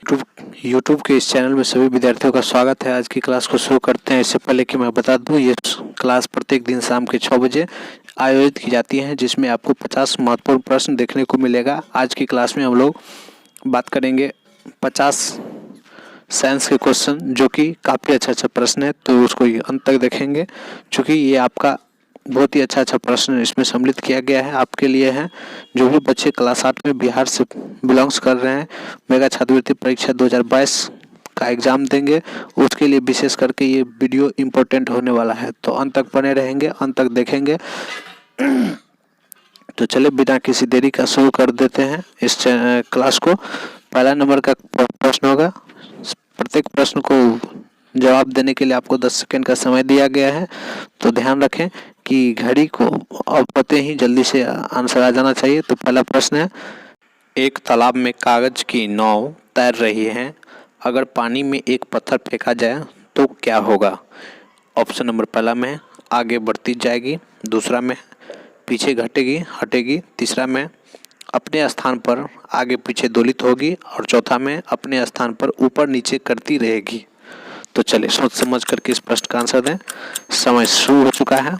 YouTube के इस channel में सभी विद्यार्थियों का स्वागत है। आज की क्लास को शुरू करते हैं। इससे पहले कि मैं बता दूं, ये क्लास प्रत्येक दिन शाम के 6 बजे आयोजित की जाती है, जिसमें आपको 50 महत्वपूर्ण प्रश्न देखने को मिलेगा। आज की क्लास में हम लोग बात करेंगे 50 साइंस के क्वेश्चन, जो कि काफ़ी अच्छा प्रश्न है, तो उसको अंत तक देखेंगे। चूँकि ये आपका बहुत ही अच्छा प्रश्न इसमें सम्मिलित किया गया है, आपके लिए है। जो भी बच्चे क्लास 8 में बिहार से बिलोंग्स कर रहे हैं, मेगा छात्रवृत्ति परीक्षा 2022 का एग्ज़ाम देंगे, उसके लिए विशेष करके ये वीडियो इम्पोर्टेंट होने वाला है। तो अंत तक बने रहेंगे, अंत तक देखेंगे। तो चलिए बिना किसी देरी का शुरू कर देते हैं इस क्लास को। पहला नंबर का प्रश्न होगा। प्रत्येक प्रश्न को जवाब देने के लिए आपको 10 सेकंड का समय दिया गया है, तो ध्यान रखें कि घड़ी को ऑफ होते ही जल्दी से आंसर आ जाना चाहिए। तो पहला प्रश्न है, एक तालाब में कागज की नाव तैर रही है, अगर पानी में एक पत्थर फेंका जाए तो क्या होगा? ऑप्शन नंबर पहला में आगे बढ़ती जाएगी, दूसरा में पीछे घटेगी हटेगी, तीसरा में अपने स्थान पर आगे पीछे दोलित होगी, और चौथा में अपने स्थान पर ऊपर नीचे करती रहेगी। तो चलिए सोच समझ करके इस प्रश्न का आंसर दें। समय शुरू हो चुका है।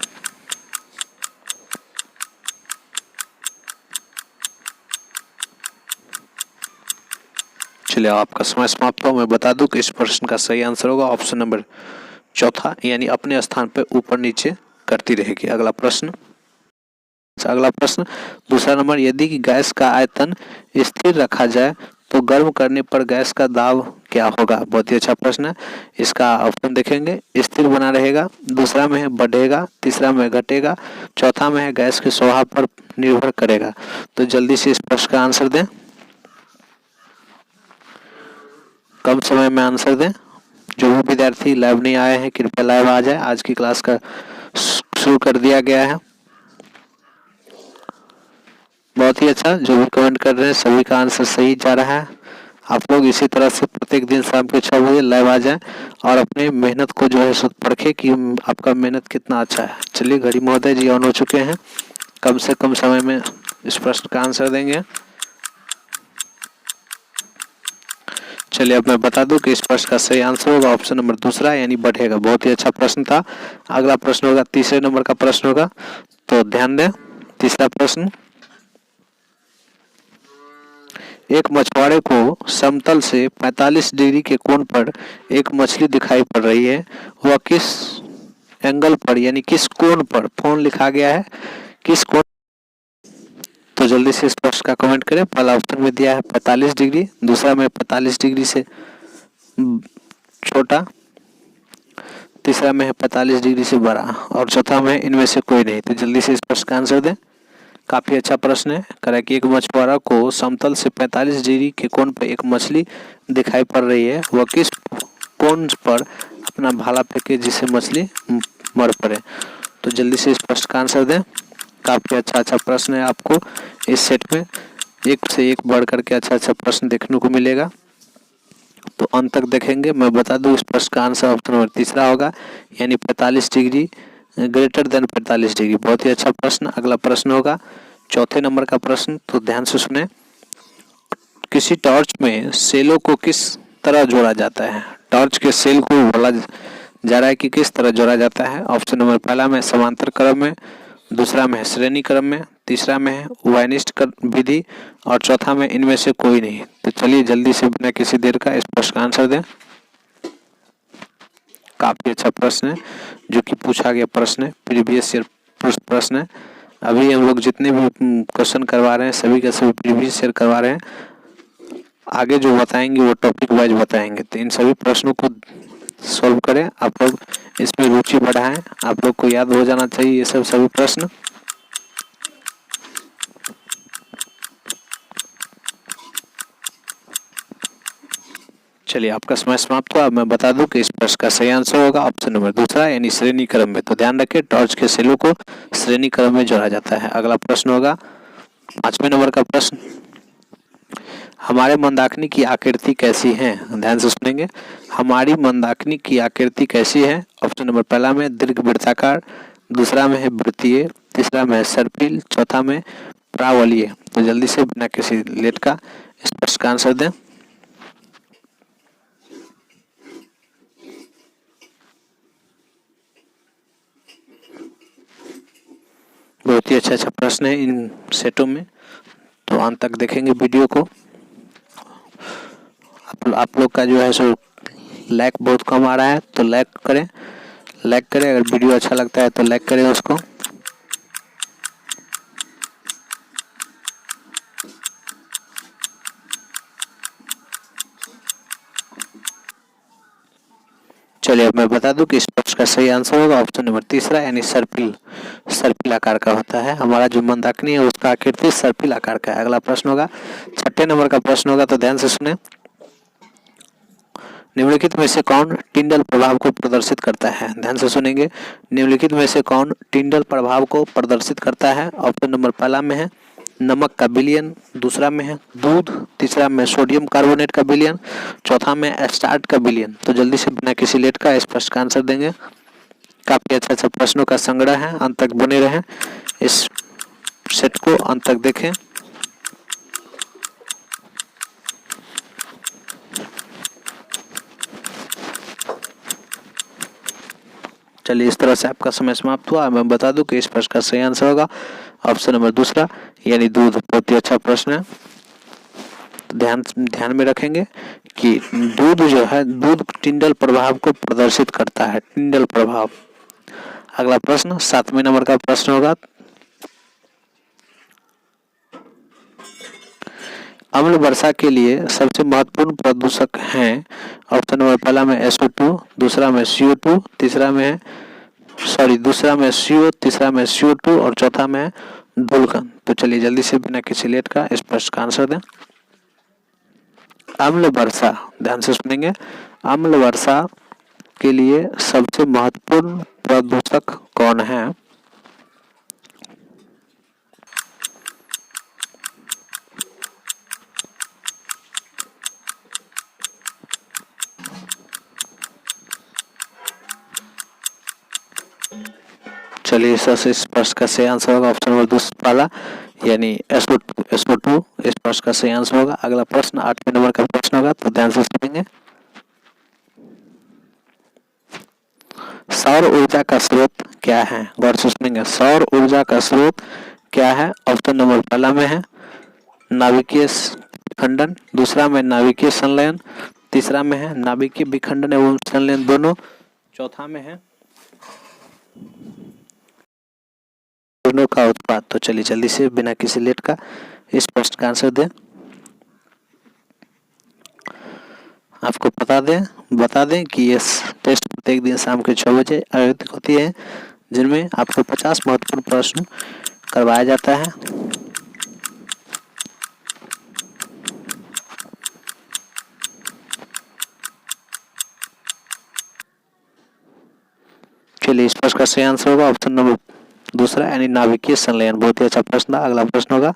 चलिए आपका समय समाप्त हो। मैं बता दूं कि इस प्रश्न का सही आंसर होगा ऑप्शन नंबर चौथा, यानी अपने स्थान पर ऊपर नीचे करती रहेगी। अगला प्रश्न दूसरा नंबर, यदि गैस का आयतन स्थिर रखा जाए तो गर्म करने पर गैस का दाब क्या होगा? बहुत ही अच्छा प्रश्न है। इसका ऑप्शन देखेंगे, स्थिर बना रहेगा, दूसरा में है बढ़ेगा, तीसरा में घटेगा, चौथा में है गैस के स्वभाव पर निर्भर करेगा। तो जल्दी से इस प्रश्न का आंसर दें, कम समय में आंसर दें। जो भी विद्यार्थी लाइव नहीं आए हैं, कृपया लाइव आ जाए। आज की क्लास का शुरू कर दिया गया है। बहुत ही अच्छा, जो भी कमेंट कर रहे हैं सभी का आंसर सही जा रहा है। आप लोग इसी तरह से प्रत्येक दिन शाम के 6 बजे लाइव आ जाएं और अपने मेहनत को जो है सो परखें कि आपका मेहनत कितना अच्छा है। चलिए घड़ी महोदय जी ऑन हो चुके हैं, कम से कम समय में इस प्रश्न का आंसर देंगे। चलिए अब मैं बता दूं कि इस प्रश्न का सही आंसर होगा ऑप्शन नंबर दूसरा, यानी बढ़ेगा। बहुत ही अच्छा प्रश्न था। अगला प्रश्न होगा, तीसरे नंबर का प्रश्न होगा, तो ध्यान दें। तीसरा प्रश्न, एक मछुआरे को समतल से 45 डिग्री के कोण पर एक मछली दिखाई पड़ रही है, वह किस एंगल पर यानी किस कोण पर, फोन लिखा गया है, किस कोण? तो जल्दी से इस प्रश्न का कमेंट करें। पहला ऑप्शन में दिया है 45 डिग्री, दूसरा में 45 डिग्री से छोटा, तीसरा में है 45 डिग्री से बड़ा, और चौथा में इनमें से कोई नहीं। तो जल्दी से इस प्रश्न का आंसर दें। काफ़ी अच्छा प्रश्न है। कह कि एक मछुआरा को समतल से 45 डिग्री के कोण पर एक मछली दिखाई पड़ रही है, वह किस कोण पर अपना भाला फेंके जिससे मछली मर पड़े? तो जल्दी से इस प्रश्न का आंसर दें। काफ़ी अच्छा प्रश्न है। आपको इस सेट में एक से एक बढ़ करके अच्छा प्रश्न देखने को मिलेगा, तो अंत तक देखेंगे। मैं बता दूं, इस प्रश्न का आंसर ऑप्शन नंबर तीसरा होगा, यानी 45 डिग्री ग्रेटर देन 45 डिग्री। बहुत ही अच्छा प्रश्न। अगला प्रश्न होगा चौथे नंबर का प्रश्न, तो ध्यान से सुने। किसी टॉर्च में सेलों को किस तरह जोड़ा जाता है? टॉर्च के सेल को बोला जा रहा है कि किस तरह जोड़ा जाता है। ऑप्शन नंबर पहला में समांतर क्रम में, दूसरा में है श्रेणी क्रम में, तीसरा में है वायनिस्ट विधि, और चौथा में इनमें से कोई नहीं। तो चलिए जल्दी से बिना किसी देर का इस प्रश्न का आंसर दें। काफ़ी अच्छा प्रश्न है, जो कि पूछा गया प्रश्न है, प्रीवियस ईयर प्रश्न है। अभी हम लोग जितने भी क्वेश्चन करवा रहे हैं सभी का सभी प्रीवियस ईयर करवा रहे हैं। आगे जो बताएंगे वो टॉपिक वाइज बताएंगे, तो इन सभी प्रश्नों को सॉल्व करें। आप लोग इसमें रुचि बढ़ाएं, आप लोग को याद हो जाना चाहिए ये सभी प्रश्न। चलिए आपका समय समाप्त हुआ। मैं बता दूं कि इस प्रश्न का सही आंसर होगा ऑप्शन नंबर दूसरा, यानी श्रेणी क्रम में। तो ध्यान रखें, टॉर्च के सेलों को श्रेणी क्रम में जोड़ा जाता है। अगला प्रश्न होगा 5वें नंबर का प्रश्न, हमारे मंदाकिनी की आकृति कैसी है? ध्यान से सुनेंगे। हमारी मंदाकिनी की आकृति कैसी है? ऑप्शन नंबर पहला में दीर्घवृत्ताकार, दूसरा में है वृत्तीय, तीसरा में है सर्पिल, चौथा में प्रावलीय। तो जल्दी से बिना किसी लेट का इस प्रश्न का आंसर दें। बहुत ही अच्छा प्रश्न है इन सेटों में, तो अंत तक देखेंगे वीडियो को। आप लोग का जो है सो लाइक बहुत कम आ रहा है, तो लाइक करें, अगर वीडियो अच्छा लगता है तो लाइक करें उसको। चलिए अब मैं बता दूं कि इस प्रश्न का सही आंसर होगा ऑप्शन नंबर तीसरा, यानी सर्पिल आकार का होता है। हमारा जो मंदाकिनी है उसका आकृति सर्पिल आकार का है। अगला प्रश्न होगा 6 नंबर का प्रश्न होगा, तो ध्यान से सुने। निम्नलिखित में से कौन टिंडल प्रभाव को प्रदर्शित करता है? ध्यान से सुनेंगे। निम्नलिखित में से कौन टिंडल प्रभाव को प्रदर्शित करता है? ऑप्शन नंबर पहला में है नमक का विलयन, दूसरा में है दूध, तीसरा में सोडियम कार्बोनेट का विलयन, चौथा में स्टार्च का विलयन। तो जल्दी से बिना किसी लेट का इस प्रश्न का आंसर देंगे। काफी अच्छा प्रश्नों का संग्रह है, अंत तक बने रहें, इस सेट को अंत तक देखें। चलिए इस तरह से आपका समय समाप्त हुआ। मैं बता दूं कि इस प्रश्न का सही आंसर होगा ऑप्शन नंबर दूसरा, यानी दूध। बहुत ही अच्छा प्रश्न है, ध्यान में रखेंगे कि दूध जो है, दूध टिंडल प्रभाव को प्रदर्शित करता है, टिंडल प्रभाव। अगला प्रश्न 7वें नंबर का प्रश्न होगा, अम्ल वर्षा के लिए सबसे महत्वपूर्ण प्रदूषक हैं। ऑप्शन नंबर पहला में SO2, दूसरा में CO2, तीसरा में CO, तीसरा में CO2 और चौथा में धूलकण। तो चलिए जल्दी से बिना किसी लेट का इस प्रश्न का आंसर दें। अम्ल वर्षा, ध्यान से सुनेंगे, अम्ल वर्षा के लिए सबसे महत्वपूर्ण प्रदूषक कौन है? चलिए इस प्रश्न का सही आंसर होगा ऑप्शन नंबर पहला, यानी SO2 इस प्रश्न का सही आंसर होगा। अगला प्रश्न 8वें नंबर का प्रश्न होगा, तो ध्यान से सुनेंगे। सौर ऊर्जा का स्रोत क्या है? गौर से सुनेंगे, सौर ऊर्जा का स्रोत क्या है? ऑप्शन नंबर पहला में है नाभिकीय विखंडन, दूसरा में नाभिकीय संलयन, तीसरा में है नाभिकीय विखंडन एवं संलयन दोनों, चौथा में है दोनों का उत्पाद। तो चलिए जल्दी से बिना किसी लेट का इस प्रश्न का आंसर दें। आपको बता दें कि ये टेस्ट प्रत्येक दिन शाम के 6 बजे आयोजित होती है, जिनमें आपको 50 महत्वपूर्ण प्रश्न करवाया जाता है। चलिए इस प्रश्न का सही आंसर होगा ऑप्शन नंबर दूसरा, यानी नाभिकीय संलयन। बहुत ही अच्छा प्रश्न था। अगला प्रश्न होगा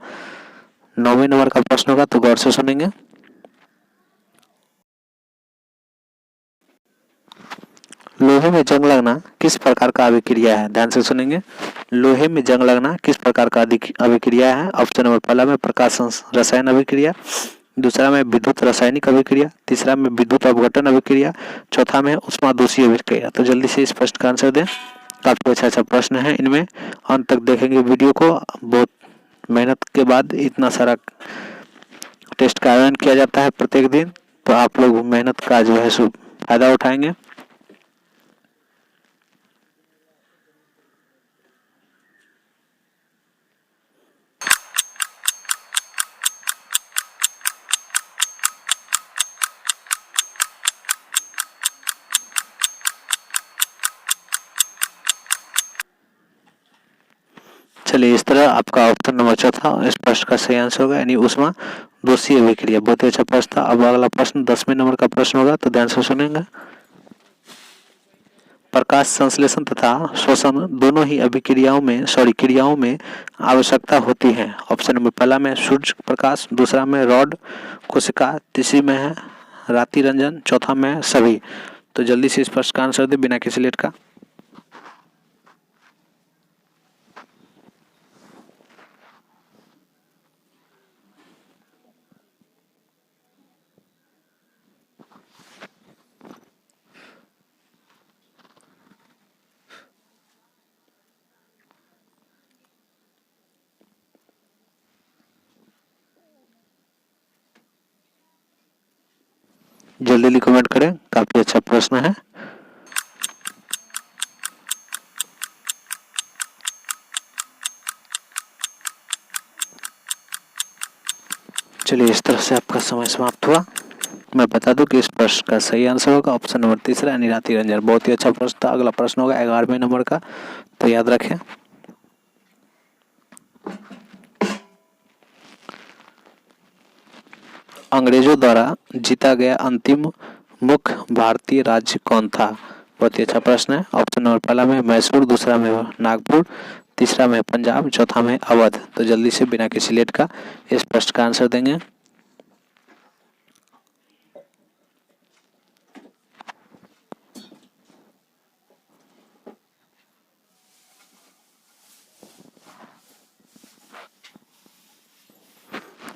9वें नंबर का प्रश्न होगा, तो गौर से सुनेंगे। लोहे में जंग लगना किस प्रकार का अभिक्रिया है? ध्यान से सुनेंगे, लोहे में जंग लगना किस प्रकार का अभिक्रिया है? ऑप्शन नंबर पहला में प्रकाश रसायन अभिक्रिया, दूसरा में विद्युत रासायनिक अभिक्रिया, तीसरा में विद्युत अपघटन अभिक्रिया, चौथा में उष्मादोषी अभिक्रिया। तो जल्दी से इस प्रश्न का आंसर दें। काफी अच्छा प्रश्न है, इनमें अंत तक देखेंगे वीडियो को। बहुत मेहनत के बाद इतना सारा टेस्ट का आयोजन किया जाता है प्रत्येक दिन, तो आप लोग मेहनत का जो है सो फायदा उठाएंगे। चलिए इस तरह आपका ऑप्शन नंबर चौथा इस प्रश्न का सही आंसर होगा, यानी उष्मा दोषी अभिक्रिया। बहुत ही अच्छा प्रश्न था। अब अगला प्रश्न 10वें नंबर का प्रश्न होगा, तो ध्यान से सुनेंगे। प्रकाश संश्लेषण तथा शोषण दोनों ही क्रियाओं में आवश्यकता होती है। ऑप्शन नंबर पहला में सूर्य प्रकाश, दूसरा में रॉड कोशिका, तीसरी में है राति रंजन, चौथा में सभी। तो जल्दी से इस प्रश्न का आंसर दे बिना किसी लेट का। जल्दी जल्दी कमेंट करें, काफी अच्छा प्रश्न है। चलिए, इस तरह से आपका समय समाप्त हुआ। मैं बता दूं कि इस प्रश्न का सही आंसर होगा ऑप्शन नंबर तीसरा यानी राति रंजन। बहुत ही अच्छा प्रश्न था। अगला प्रश्न होगा 11वें नंबर का, तो याद रखें। अंग्रेजों द्वारा जीता गया अंतिम मुख्य भारतीय राज्य कौन था? बहुत ही अच्छा प्रश्न है। ऑप्शन नंबर पहला में मैसूर, दूसरा में नागपुर, तीसरा में पंजाब, चौथा में अवध। तो जल्दी से बिना किसी लेट का इस प्रश्न का आंसर देंगे।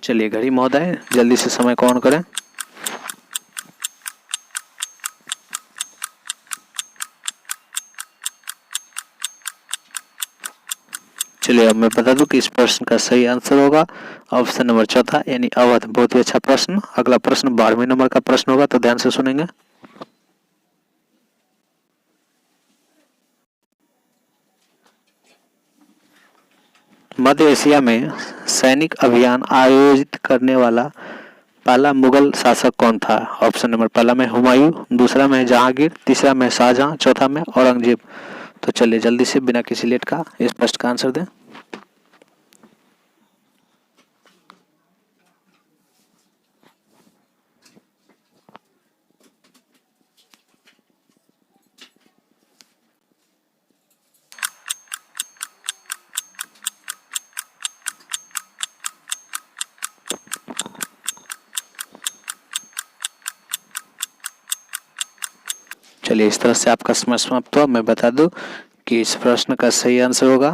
चलिए घड़ी महोदय, जल्दी से समय को ऑन करें। चलिए, अब मैं बता दूं कि इस प्रश्न का सही आंसर होगा ऑप्शन नंबर चौथा यानी अवध। बहुत ही अच्छा प्रश्न। अगला प्रश्न 12वें नंबर का प्रश्न होगा, तो ध्यान से सुनेंगे। मध्य एशिया में सैनिक अभियान आयोजित करने वाला पहला मुगल शासक कौन था? ऑप्शन नंबर पहला में हुमायूं, दूसरा में जहांगीर, तीसरा में शाहजहां, चौथा में औरंगजेब। तो चलिए जल्दी से बिना किसी लेट का इस प्रश्न का आंसर दें। चलिए, इस तरह से आपका समय समाप्त हुआ। मैं बता दूं कि इस प्रश्न का सही आंसर होगा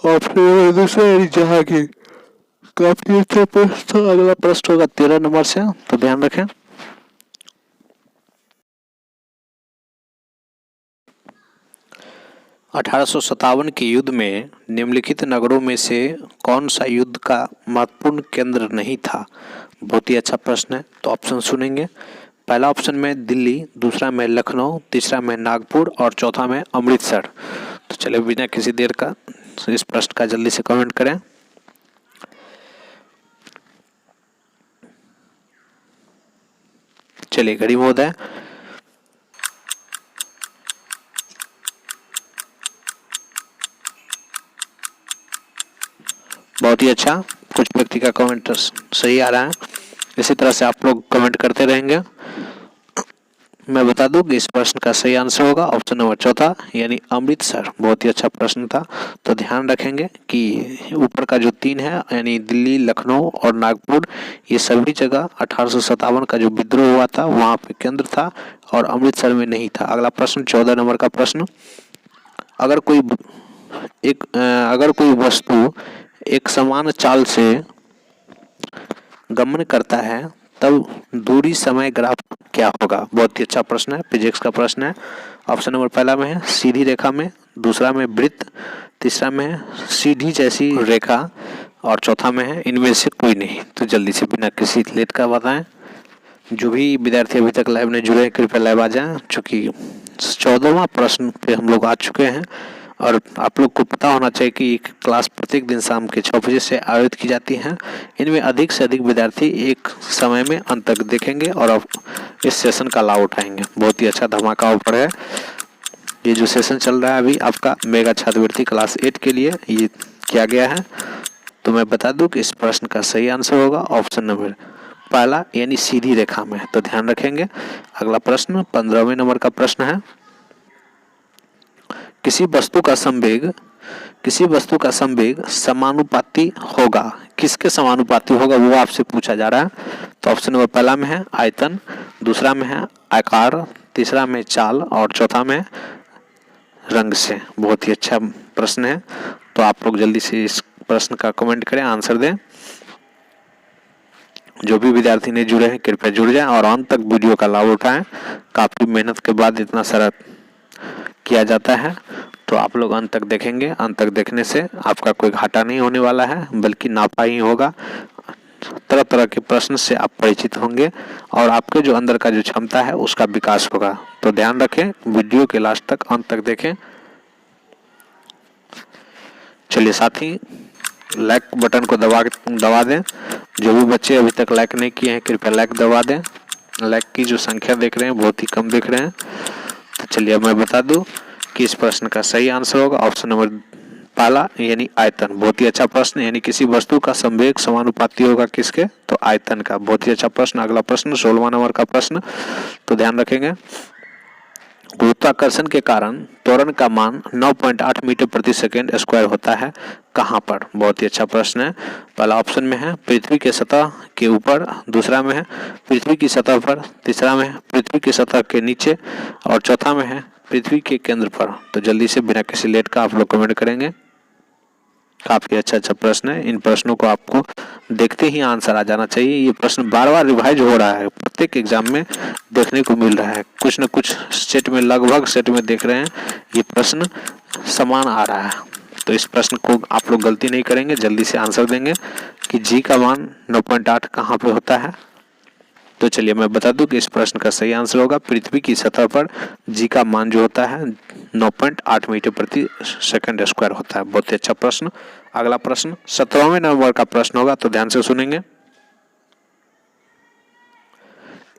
ऑप्शन दूसरा जहांगीर। काफी अच्छा प्रश्न था। अगला प्रश्न होगा 13 नंबर से, तो ध्यान रखें। अठारह के युद्ध में निम्नलिखित नगरों में से कौन सा युद्ध का महत्वपूर्ण केंद्र नहीं था? बहुत ही अच्छा प्रश्न है। तो ऑप्शन सुनेंगे। पहला ऑप्शन में दिल्ली, दूसरा में लखनऊ, तीसरा में नागपुर और चौथा में अमृतसर। तो चलिए बिना किसी देर का इस प्रश्न का जल्दी से कमेंट करें। चलिए घड़ी महोदय, बहुत ही अच्छा। कुछ व्यक्ति का कमेंट सही आ रहा है, इसी तरह से आप लोग कमेंट करते रहेंगे। मैं बता दूं कि इस प्रश्न का सही आंसर होगा ऑप्शन नंबर चौथा यानी अमृतसर। बहुत ही अच्छा प्रश्न था। तो ध्यान रखेंगे कि ऊपर का जो 3 है यानी दिल्ली, लखनऊ और नागपुर, ये सभी जगह 1857 का जो विद्रोह हुआ था वहाँ पे केंद्र था और अमृतसर में नहीं था। अगला प्रश्न 14 नंबर का प्रश्न। अगर कोई वस्तु एक समान चाल से गमन करता है तब दूरी समय ग्राफ क्या होगा? बहुत ही अच्छा प्रश्न है, फिजिक्स का प्रश्न है। ऑप्शन नंबर पहला में है सीधी रेखा में, दूसरा में वृत्त, तीसरा में है सीधी जैसी रेखा और चौथा में है इनमें से कोई नहीं। तो जल्दी से बिना किसी लेट का बताएं। जो भी विद्यार्थी अभी तक लाइव में जुड़े हैं कृपया लाइव आ जाएं, चूँकि 14वां प्रश्न पे हम लोग आ चुके हैं और आप लोग को पता होना चाहिए कि क्लास प्रत्येक दिन शाम के 6 बजे से आयोजित की जाती है। इनमें अधिक से अधिक विद्यार्थी एक समय में अंत तक देखेंगे और अब इस सेशन का लाभ उठाएंगे। बहुत ही अच्छा धमाका ऑफर है। ये जो सेशन चल रहा है अभी आपका मेगा छात्रवृत्ति क्लास 8 के लिए ये किया गया है। तो मैं बता दूं कि इस प्रश्न का सही आंसर होगा ऑप्शन नंबर पहला यानी सीधी रेखा में। तो ध्यान रखेंगे। अगला प्रश्न 15वें नंबर का प्रश्न है। किसी वस्तु का संवेग समानुपाती होगा, किसके समानुपाती होगा वो आपसे पूछा जा रहा है। तो ऑप्शन नंबर पहला में है आयतन, दूसरा में है आकार, तीसरा में चाल और चौथा में रंग से। बहुत ही अच्छा प्रश्न है। तो आप लोग जल्दी से इस प्रश्न का कमेंट करें, आंसर दें। जो भी विद्यार्थी ने जुड़े हैं कृपया जुड़ जाएं और अंत तक वीडियो का लाभ उठाएं। काफी मेहनत के बाद इतना सारा किया जाता है। तो आप लोग अंत तक देखेंगे। अंत तक देखने से आपका कोई घाटा नहीं होने वाला है, बल्कि नाफा ही होगा। तरह तरह के प्रश्न से आप परिचित होंगे और आपके जो अंदर का जो क्षमता है उसका विकास होगा। तो ध्यान रखें, वीडियो के लास्ट तक अंत तक देखें। चलिए साथी, लाइक बटन को दबा दें। जो भी बच्चे अभी तक लाइक नहीं किए हैं कृपया लाइक दबा दें। लाइक की जो संख्या देख रहे हैं बहुत ही कम देख रहे हैं। तो चलिए अब मैं बता दूं कि इस प्रश्न का सही आंसर होगा ऑप्शन नंबर पहला, यानी आयतन। बहुत ही अच्छा प्रश्न, यानी किसी वस्तु का संवेग समानुपाती होगा किसके, तो आयतन का। बहुत ही अच्छा प्रश्न। अगला प्रश्न 16वां नंबर का प्रश्न, तो ध्यान रखेंगे। गुरुत्वाकर्षण के कारण त्वरण का मान 9.8 मीटर प्रति सेकेंड स्क्वायर होता है कहाँ पर। बहुत ही अच्छा प्रश्न है। पहला ऑप्शन में है पृथ्वी के सतह के ऊपर, दूसरा में है पृथ्वी की सतह पर, तीसरा में है पृथ्वी की सतह के नीचे और चौथा में है पृथ्वी के केंद्र पर। तो जल्दी से बिना किसी लेट का आप लोग कमेंट करेंगे। काफी अच्छा प्रश्न है। इन प्रश्नों को आपको देखते ही आंसर आ जाना चाहिए। ये प्रश्न बार बार रिवाइज हो रहा है, प्रत्येक एग्जाम में देखने को मिल रहा है। कुछ न कुछ सेट में, लगभग सेट में देख रहे हैं ये प्रश्न समान आ रहा है। तो इस प्रश्न को आप लोग गलती नहीं करेंगे, जल्दी से आंसर देंगे कि जी का मान 9.8 कहाँ पे होता है। तो चलिए मैं बता दूं कि इस प्रश्न का सही आंसर होगा पृथ्वी की सतह पर जी का मान जो होता है 9.8 मीटर प्रति सेकंड स्क्वायर होता है। बहुत ही अच्छा प्रश्न। अगला प्रश्न 17वें नंबर का प्रश्न होगा, तो ध्यान से सुनेंगे।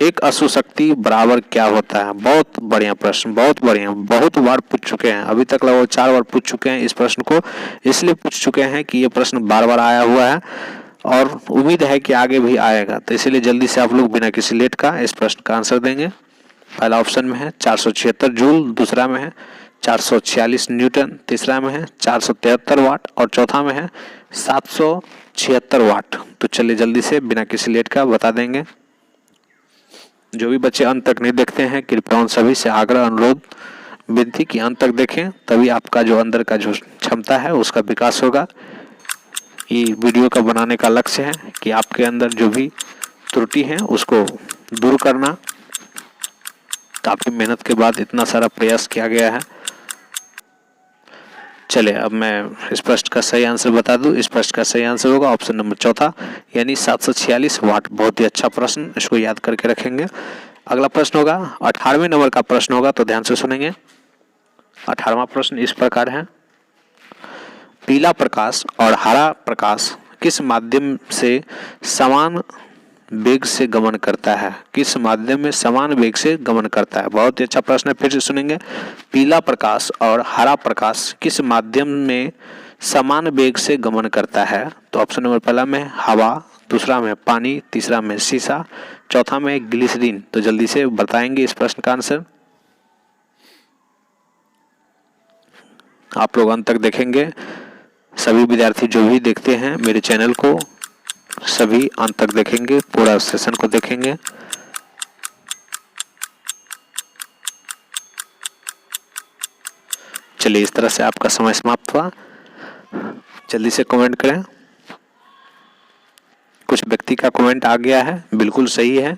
एक अशुशक्ति बराबर क्या होता है। बहुत बढ़िया प्रश्न, बहुत बढ़िया, बहुत बार पूछ चुके हैं, अभी तक लगभग 4 बार पूछ चुके हैं इस प्रश्न को। इसलिए पूछ चुके हैं कि ये प्रश्न बार बार आया हुआ है और उम्मीद है कि आगे भी आएगा। तो इसीलिए जल्दी से आप लोग बिना किसी लेट का इस प्रश्न का आंसर देंगे। पहला ऑप्शन में है 476 जूल, दूसरा में है 446 न्यूटन, तीसरा में है 473 वाट और चौथा में है 776 वाट। तो चलिए जल्दी से बिना किसी लेट का बता देंगे। जो भी बच्चे अंत तक नहीं देखते हैं कृपया उन सभी से आग्रह, अनुरोध, विनती कि अंत तक देखें, तभी आपका जो अंदर का जो क्षमता है उसका विकास होगा। ये वीडियो का बनाने का लक्ष्य है कि आपके अंदर जो भी त्रुटि है उसको दूर करना। काफी मेहनत के बाद इतना सारा प्रयास किया गया है। चलिए अब मैं इस प्रश्न का सही आंसर बता दूं। इस प्रश्न का सही आंसर होगा ऑप्शन नंबर चौथा, यानी 746 वाट। बहुत ही अच्छा प्रश्न, इसको याद करके रखेंगे। अगला प्रश्न होगा 18वें नंबर का प्रश्न होगा, तो ध्यान से सुनेंगे। 18वां प्रश्न इस प्रकार है। पीला प्रकाश और हरा प्रकाश किस माध्यम से समान वेग से गमन करता है। किस माध्यम में समान वेग से गमन करता है। बहुत ही अच्छा प्रश्न है, फिर से सुनेंगे। पीला प्रकाश और हरा प्रकाश किस माध्यम में समान वेग से गमन करता है। तो ऑप्शन नंबर पहला में हवा, दूसरा में पानी, तीसरा में शीशा, चौथा में ग्लिसरीन। तो जल्दी से बताएंगे इस प्रश्न का आंसर। आप लोग अंत तक देखेंगे। सभी विद्यार्थी जो भी देखते हैं मेरे चैनल को, सभी अंत तक देखेंगे, पूरा सेशन को देखेंगे। चलिए इस तरह से आपका समय समाप्त हुआ। जल्दी से कमेंट करें। कुछ व्यक्ति का कमेंट आ गया है, बिल्कुल सही है।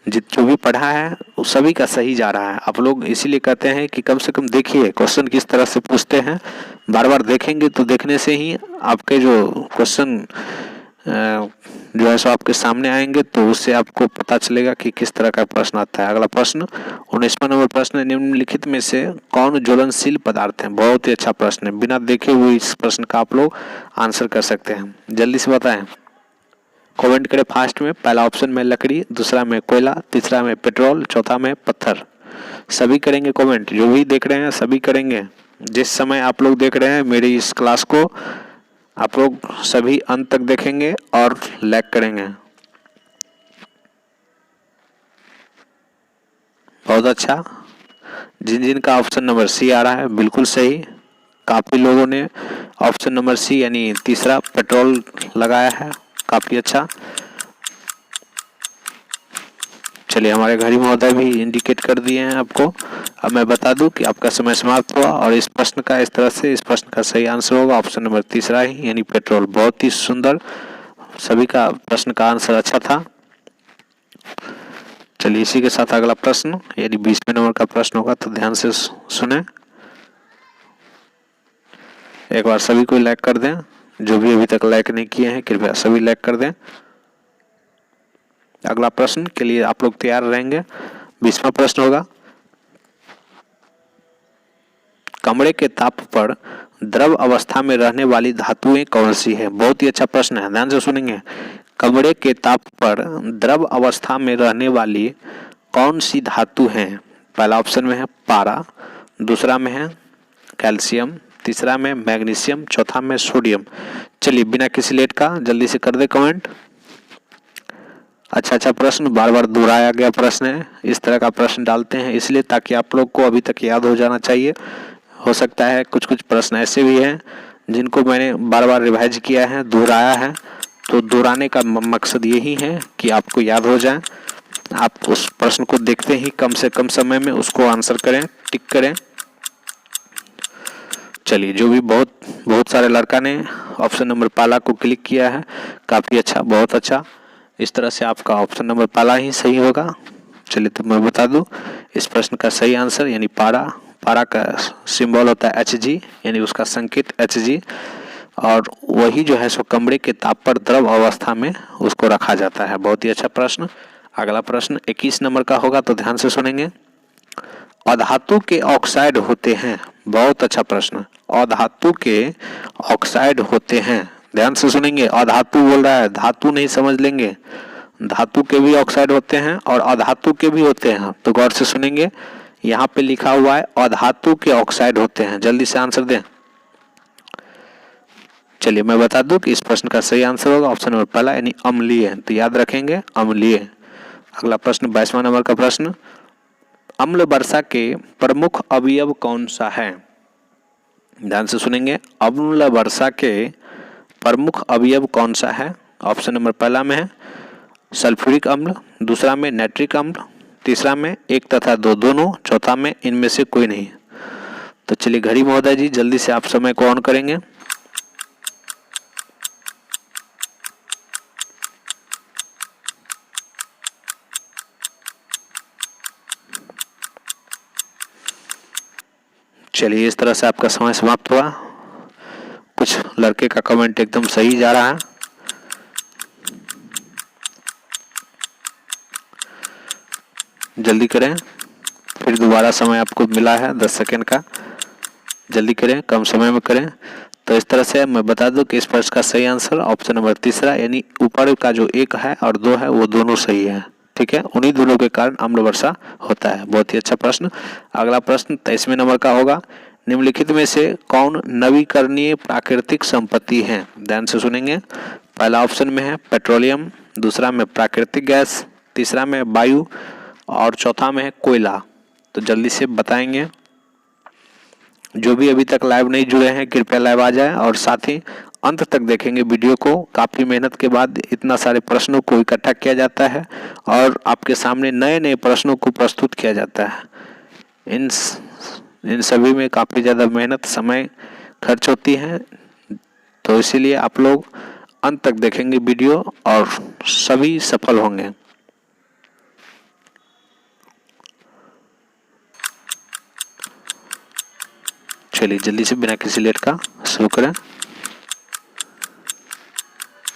जो भी पढ़ा है वो सभी का सही जा रहा है। आप लोग इसीलिए कहते हैं कि कम से कम देखिए क्वेश्चन किस तरह से पूछते हैं। बार बार देखेंगे तो देखने से ही आपके जो क्वेश्चन जो है सो आपके सामने आएंगे, तो उससे आपको पता चलेगा कि किस तरह का प्रश्न आता है। अगला प्रश्न 19वां नंबर प्रश्न, निम्नलिखित में से कौन ज्वलनशील पदार्थ है। बहुत ही अच्छा प्रश्न है, बिना देखे हुए इस प्रश्न का आप लोग आंसर कर सकते हैं। जल्दी से बताएं, कमेंट करें फास्ट में। पहला ऑप्शन में लकड़ी, दूसरा में कोयला, तीसरा में पेट्रोल, चौथा में पत्थर। सभी करेंगे कमेंट, जो भी देख रहे हैं सभी करेंगे। जिस समय आप लोग देख रहे हैं मेरी इस क्लास को, आप लोग सभी अंत तक देखेंगे और लाइक करेंगे। बहुत अच्छा। जिन जिन का ऑप्शन नंबर सी आ रहा है बिल्कुल सही। काफी लोगों ने ऑप्शन नंबर सी यानी तीसरा पेट्रोल लगाया है, काफी अच्छा। चलिए हमारे घड़ी महोदय भी इंडिकेट कर दिए हैं आपको। अब मैं बता दूं कि आपका समय समाप्त हुआ और इस प्रश्न का इस तरह से, इस प्रश्न का सही आंसर होगा ऑप्शन नंबर तीसरा ही, यानी पेट्रोल। बहुत ही सुंदर, सभी का प्रश्न का आंसर अच्छा था। चलिए इसी के साथ अगला प्रश्न यानी 20वें नंबर का प्रश्न होगा, तो ध्यान से सुने। एक बार सभी को लाइक कर दें, जो भी अभी तक लाइक नहीं किए हैं कृपया सभी लाइक कर दें। अगला प्रश्न के लिए आप लोग तैयार रहेंगे। 20वां प्रश्न होगा, कमरे के ताप पर द्रव अवस्था में रहने वाली धातुएं कौन सी है? बहुत ही अच्छा प्रश्न है, ध्यान से सुनेंगे। कमरे के ताप पर द्रव अवस्था में रहने वाली कौन सी धातु है? पहला ऑप्शन में है पारा, दूसरा में है कैल्शियम, तीसरा में मैग्नीशियम, चौथा में सोडियम। चलिए बिना किसी लेट का जल्दी से कर दे कमेंट। अच्छा प्रश्न, बार बार दोहराया गया प्रश्न है। इस तरह का प्रश्न डालते हैं इसलिए ताकि आप लोग को अभी तक याद हो जाना चाहिए। हो सकता है कुछ कुछ प्रश्न ऐसे भी हैं जिनको मैंने बार बार रिवाइज किया है, दोहराया है, तो दोहराने का मकसद यही है कि आपको याद हो जाए। आप उस प्रश्न को देखते ही कम से कम समय में उसको आंसर करें, टिक करें। चलिए, जो भी बहुत सारे लड़का ने ऑप्शन नंबर पहला को क्लिक किया है, काफ़ी अच्छा, बहुत अच्छा। इस तरह से आपका ऑप्शन नंबर पहला ही सही होगा। चलिए तो मैं बता दूं, इस प्रश्न का सही आंसर यानी पारा का सिंबल होता है Hg, यानी उसका संकेत Hg, और वही जो है सो कमरे के ताप पर द्रव अवस्था में उसको रखा जाता है। बहुत ही अच्छा प्रश्न। अगला प्रश्न 21 नंबर का होगा, तो ध्यान से सुनेंगे। अधातु के ऑक्साइड होते हैं, बहुत अच्छा प्रश्न। अधातु के ऑक्साइड होते हैं, ध्यान से सुनेंगे। अधातु बोल रहा है, धातु नहीं समझ लेंगे। धातु के भी ऑक्साइड होते हैं और अधातु के भी होते हैं, तो गौर से सुनेंगे। यहाँ पे लिखा हुआ है अधातु के ऑक्साइड होते हैं, जल्दी से आंसर दें। चलिए मैं बता दूं कि इस प्रश्न का सही आंसर होगा ऑप्शन नंबर पहला यानी अम्लीय, तो याद रखेंगे अम्लीय। अगला प्रश्न 22वां नंबर का प्रश्न, अम्ल वर्षा के प्रमुख अवयव कौन सा है? ध्यान से सुनेंगे। अम्ल वर्षा के प्रमुख अवयव कौन सा है? ऑप्शन नंबर पहला में है सल्फ्यूरिक अम्ल, दूसरा में नाइट्रिक अम्ल, तीसरा में 1 तथा 2 दोनों, चौथा में इनमें से कोई नहीं। तो चलिए घड़ी महोदय जी जल्दी से आप समय को ऑन करेंगे। चलिए इस तरह से आपका समय समाप्त हुआ। कुछ लड़के का कमेंट एकदम सही जा रहा है। जल्दी करें, फिर दोबारा समय आपको मिला है 10 सेकेंड का, जल्दी करें, कम समय में करें। तो इस तरह से मैं बता दूं कि इस प्रश्न का सही आंसर ऑप्शन नंबर तीसरा यानी ऊपर का जो 1 है और 2 है वो दोनों सही है। ठीक है, उन्हीं दोनों के कारण अम्ल वर्षा होता है। बहुत ही अच्छा प्रश्न। अगला प्रश्न 23वें नंबर का होगा, निम्नलिखित में से कौन नवीकरणीय प्राकृतिक संपत्ति है? ध्यान से सुनेंगे। पहला ऑप्शन में है पेट्रोलियम, दूसरा में प्राकृतिक गैस, तीसरा में वायु और चौथा में है कोयला। तो जल्दी से बताएंगे। जो भी अभी तक लाइव नहीं जुड़े हैं कृपया लाइव आ जाए और साथ ही अंत तक देखेंगे वीडियो को। काफ़ी मेहनत के बाद इतना सारे प्रश्नों को इकट्ठा किया जाता है और आपके सामने नए नए प्रश्नों को प्रस्तुत किया जाता है। इन सभी में काफ़ी ज़्यादा मेहनत, समय खर्च होती है, तो इसीलिए आप लोग अंत तक देखेंगे वीडियो और सभी सफल होंगे। चलिए जल्दी से बिना किसी लेट का शुरू करें।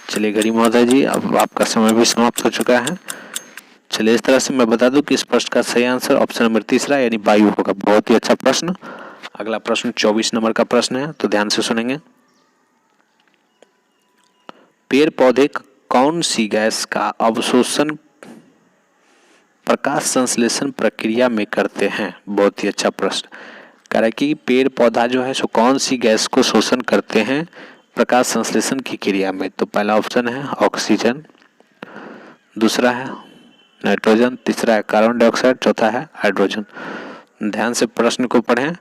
चलिए घड़ी महोदय जी अब आपका समय भी समाप्त हो चुका है। चलिए इस तरह से मैं बता दूं कि इस प्रश्न का सही आंसर ऑप्शन नंबर तीसरा यानी वायु होगा। बहुत ही अच्छा प्रश्न। अगला प्रश्न 24 नंबर का प्रश्न है, तो ध्यान से सुनेंगे। पेड़ पौधे कौन सी गैस का अवशोषण प्रकाश संश्लेषण प्रक्रिया में करते हैं? बहुत ही अच्छा प्रश्न। कह रहा है कि पेड़ पौधा जो है सो कौन सी गैस को शोषण करते हैं प्रकाश संश्लेषण की क्रिया में? तो पहला ऑप्शन है ऑक्सीजन, दूसरा है नाइट्रोजन, तीसरा है कार्बन डाइऑक्साइड, चौथा है हाइड्रोजन। ध्यान से प्रश्न को पढ़ें।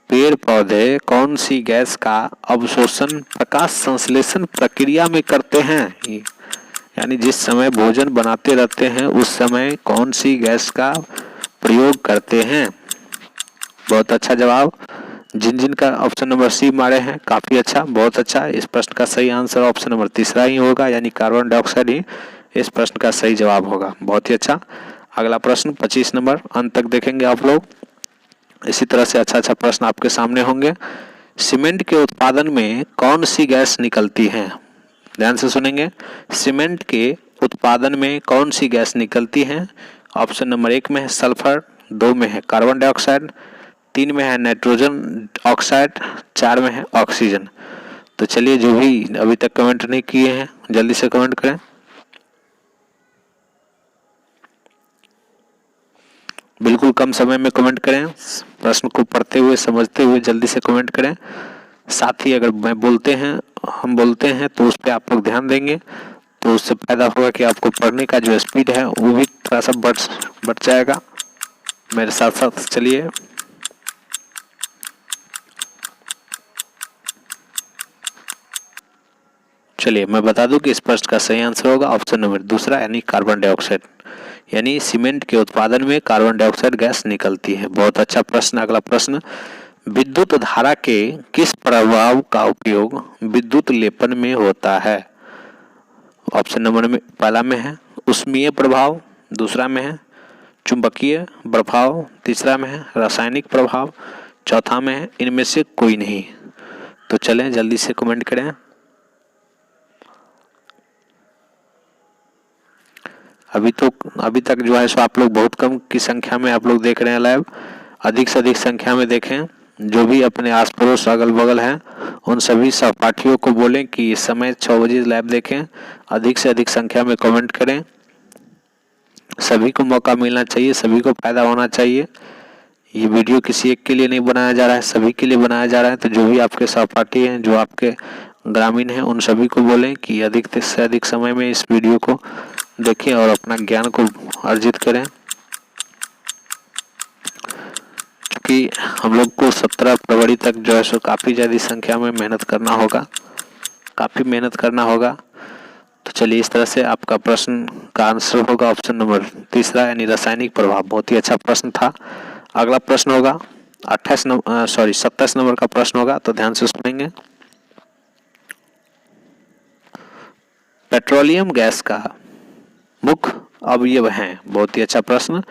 पेड़ पौधे कौन सी गैस का अवशोषण प्रकाश संश्लेषण प्रक्रिया में करते हैं? यानी जिस समय भोजन बनाते रहते हैं उस समय कौन सी गैस का प्रयोग करते हैं? बहुत अच्छा जवाब। जिन का ऑप्शन नंबर सी मारे हैं काफ़ी अच्छा, बहुत अच्छा। इस प्रश्न का सही आंसर ऑप्शन नंबर तीसरा ही होगा यानी कार्बन डाइऑक्साइड ही इस प्रश्न का सही जवाब होगा। बहुत ही अच्छा। अगला प्रश्न 25 नंबर, अंत तक देखेंगे आप लोग। इसी तरह से अच्छा प्रश्न आपके सामने होंगे। सीमेंट के उत्पादन में कौन सी गैस निकलती है? ध्यान से सुनेंगे। सीमेंट के उत्पादन में कौन सी गैस निकलती है? ऑप्शन नंबर 1 में है सल्फर, 2 में है कार्बन डाइऑक्साइड, 3 में है नाइट्रोजन ऑक्साइड, 4 में है ऑक्सीजन। तो चलिए, जो भी अभी तक कमेंट नहीं किए हैं जल्दी से कमेंट करें। बिल्कुल कम समय में कमेंट करें, प्रश्न को पढ़ते हुए समझते हुए जल्दी से कमेंट करें। साथ ही अगर हम बोलते हैं तो उस पर आप लोग ध्यान देंगे तो उससे फायदा होगा कि आपको पढ़ने का जो स्पीड है वो भी थोड़ा सा बढ़ जाएगा। मेरे साथ साथ चलिए। मैं बता दूं कि इस प्रश्न का सही आंसर होगा ऑप्शन नंबर 2 यानी कार्बन डाइऑक्साइड। यानी सीमेंट के उत्पादन में कार्बन डाइऑक्साइड गैस निकलती है। बहुत अच्छा प्रश्न। अगला प्रश्न, विद्युत धारा के किस प्रभाव का उपयोग विद्युत लेपन में होता है? ऑप्शन नंबर में पहला में है ऊष्मीय प्रभाव, दूसरा में है चुंबकीय प्रभाव, तीसरा में है रासायनिक प्रभाव, चौथा में है इनमें से कोई नहीं। तो चलें जल्दी से कमेंट करें। अभी तक जो है सो आप लोग बहुत कम की संख्या में आप लोग देख रहे हैं लाइव। अधिक से अधिक संख्या में देखें। जो भी अपने आस पड़ोस अगल बगल हैं उन सभी सहपाठियों को बोलें कि इस समय 6 बजे लाइव देखें। अधिक से अधिक संख्या में कमेंट करें। सभी को मौका मिलना चाहिए, सभी को फायदा होना चाहिए। ये वीडियो किसी एक के लिए नहीं बनाया जा रहा है, सभी के लिए बनाया जा रहा है। तो जो भी आपके सहपाठी हैं, जो आपके ग्रामीण हैं, उन सभी को बोलें कि अधिक से अधिक समय में इस वीडियो को देखें और अपना ज्ञान को अर्जित करें। क्योंकि हम लोग को 17 फरवरी तक जो है सो काफ़ी ज़्यादा संख्या में मेहनत करना होगा, काफ़ी मेहनत करना होगा। तो चलिए, इस तरह से आपका प्रश्न का आंसर होगा ऑप्शन नंबर 3 यानी रासायनिक प्रभाव। बहुत ही अच्छा प्रश्न था। अगला प्रश्न होगा 27 नंबर का प्रश्न होगा, तो ध्यान से सुनेंगे। पेट्रोलियम गैस का मुख्य अवयव है। बहुत ही अच्छा प्रश्न।